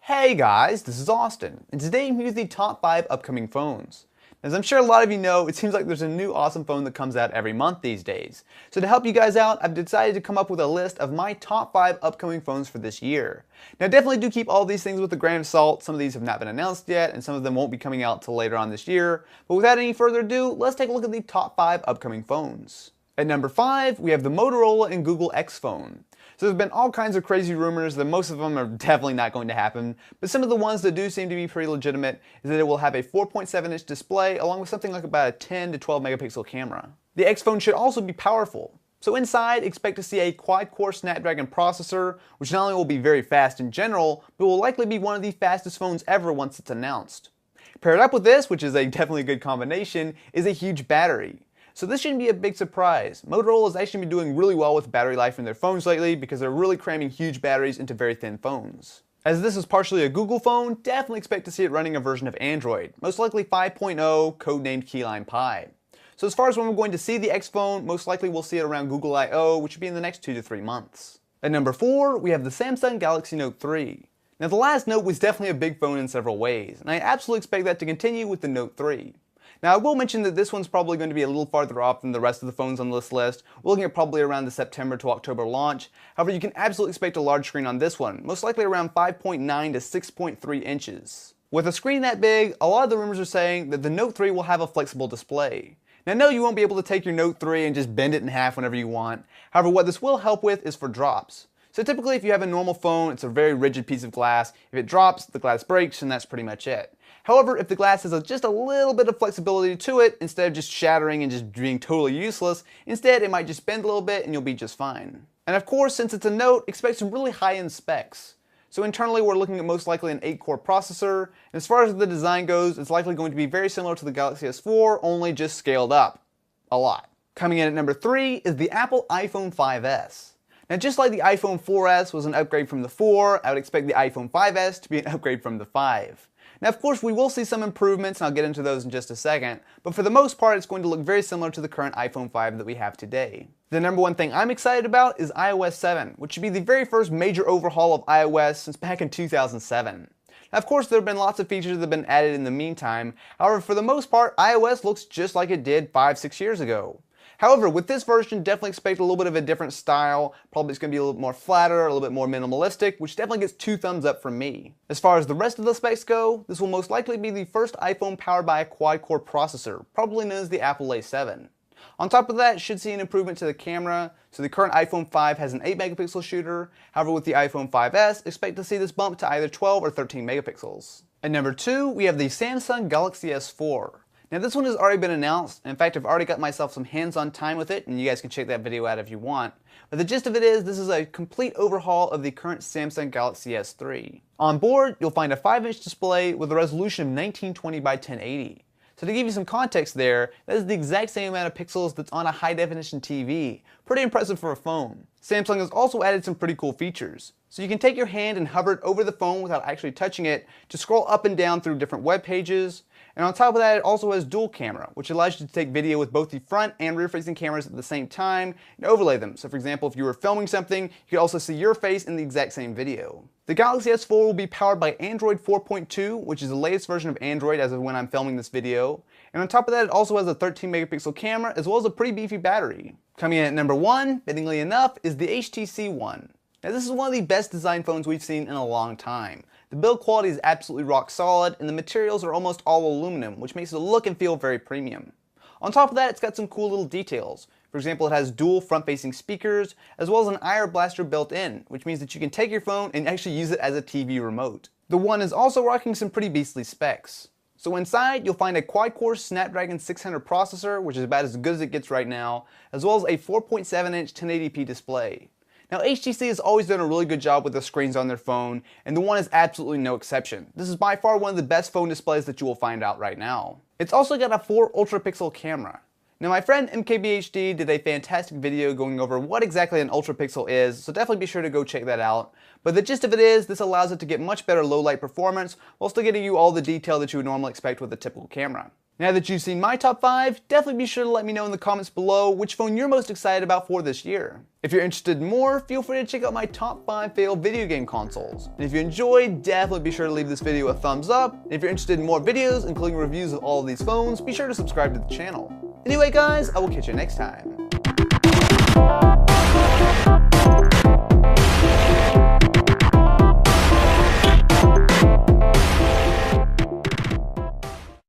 Hey guys, this is Austin, and today I'm here with the top 5 upcoming phones. As I'm sure a lot of you know, it seems like there's a new awesome phone that comes out every month these days. So to help you guys out, I've decided to come up with a list of my top 5 upcoming phones for this year. Now definitely do keep all these things with a grain of salt. Some of these have not been announced yet, and some of them won't be coming out till later on this year. But without any further ado, let's take a look at the top 5 upcoming phones. At number 5, we have the Motorola and Google X Phone. So there's been all kinds of crazy rumors that most of them are definitely not going to happen, but some of the ones that do seem to be pretty legitimate is that it will have a 4.7-inch display along with something like about a 10 to 12 megapixel camera. The X Phone should also be powerful. So inside, expect to see a quad-core Snapdragon processor, which not only will be very fast in general, but will likely be one of the fastest phones ever once it's announced. Paired up with this, which is a definitely good combination, is a huge battery. So this shouldn't be a big surprise. Motorola has actually been doing really well with battery life in their phones lately because they're really cramming huge batteries into very thin phones. As this is partially a Google phone, definitely expect to see it running a version of Android, most likely 5.0, codenamed Keyline Pi. So as far as when we're going to see the X Phone, most likely we'll see it around Google I/O, which should be in the next 2 to 3 months. At number 4, we have the Samsung Galaxy Note 3. Now the last Note was definitely a big phone in several ways, and I absolutely expect that to continue with the Note 3. Now I will mention that this one's probably going to be a little farther off than the rest of the phones on this list. We're looking at probably around the September to October launch. However, you can absolutely expect a large screen on this one, most likely around 5.9 to 6.3 inches. With a screen that big, a lot of the rumors are saying that the Note 3 will have a flexible display. Now no, you won't be able to take your Note 3 and just bend it in half whenever you want. However, what this will help with is for drops. So typically if you have a normal phone, it's a very rigid piece of glass. If it drops, the glass breaks and that's pretty much it. However, if the glass has just a little bit of flexibility to it, instead of just shattering and just being totally useless, instead it might just bend a little bit and you'll be just fine. And of course, since it's a Note, expect some really high-end specs. So internally we're looking at most likely an 8-core processor, and as far as the design goes, it's likely going to be very similar to the Galaxy S4, only just scaled up. A lot. Coming in at number 3 is the Apple iPhone 5S. Now just like the iPhone 4S was an upgrade from the 4, I would expect the iPhone 5S to be an upgrade from the 5. Now of course we will see some improvements and I'll get into those in just a second, but for the most part it's going to look very similar to the current iPhone 5 that we have today. The number one thing I'm excited about is iOS 7, which should be the very first major overhaul of iOS since back in 2007. Now of course there have been lots of features that have been added in the meantime, however for the most part iOS looks just like it did 5-6 years ago. However, with this version, definitely expect a little bit of a different style. Probably it's going to be a little more flatter, a little bit more minimalistic, which definitely gets 2 thumbs up from me. As far as the rest of the specs go, this will most likely be the first iPhone powered by a quad-core processor, probably known as the Apple A7. On top of that, it should see an improvement to the camera. So the current iPhone 5 has an 8 megapixel shooter. However, with the iPhone 5S, expect to see this bump to either 12 or 13 megapixels. At number 2, we have the Samsung Galaxy S4. Now this one has already been announced. In fact, I've already got myself some hands-on time with it, and you guys can check that video out if you want. But the gist of it is, this is a complete overhaul of the current Samsung Galaxy S3. On board, you'll find a 5-inch display with a resolution of 1920 by 1080. So to give you some context there, that is the exact same amount of pixels that's on a high-definition TV. Pretty impressive for a phone. Samsung has also added some pretty cool features. So you can take your hand and hover it over the phone without actually touching it to scroll up and down through different web pages. And on top of that, it also has dual camera, which allows you to take video with both the front and rear-facing cameras at the same time and overlay them. So for example, if you were filming something, you could also see your face in the exact same video. The Galaxy S4 will be powered by Android 4.2, which is the latest version of Android as of when I'm filming this video. And on top of that, it also has a 13 megapixel camera as well as a pretty beefy battery. Coming in at number 1, fittingly enough, is the HTC One. Now this is one of the best designed phones we've seen in a long time. The build quality is absolutely rock solid and the materials are almost all aluminum, which makes it look and feel very premium. On top of that, it's got some cool little details. For example, it has dual front-facing speakers as well as an IR blaster built in, which means that you can take your phone and actually use it as a TV remote. The One is also rocking some pretty beastly specs. So inside, you'll find a quad-core Snapdragon 600 processor, which is about as good as it gets right now, as well as a 4.7-inch 1080p display. Now HTC has always done a really good job with the screens on their phone, and the One is absolutely no exception. This is by far one of the best phone displays that you will find out right now. It's also got a 4 ultra-pixel camera. Now my friend MKBHD did a fantastic video going over what exactly an ultra-pixel is, so definitely be sure to go check that out. But the gist of it is, this allows it to get much better low light performance while still getting you all the detail that you would normally expect with a typical camera. Now that you've seen my top 5, definitely be sure to let me know in the comments below which phone you're most excited about for this year. If you're interested in more, feel free to check out my top 5 failed video game consoles. And if you enjoyed, definitely be sure to leave this video a thumbs up. And if you're interested in more videos, including reviews of all of these phones, be sure to subscribe to the channel. Anyway guys, I will catch you next time.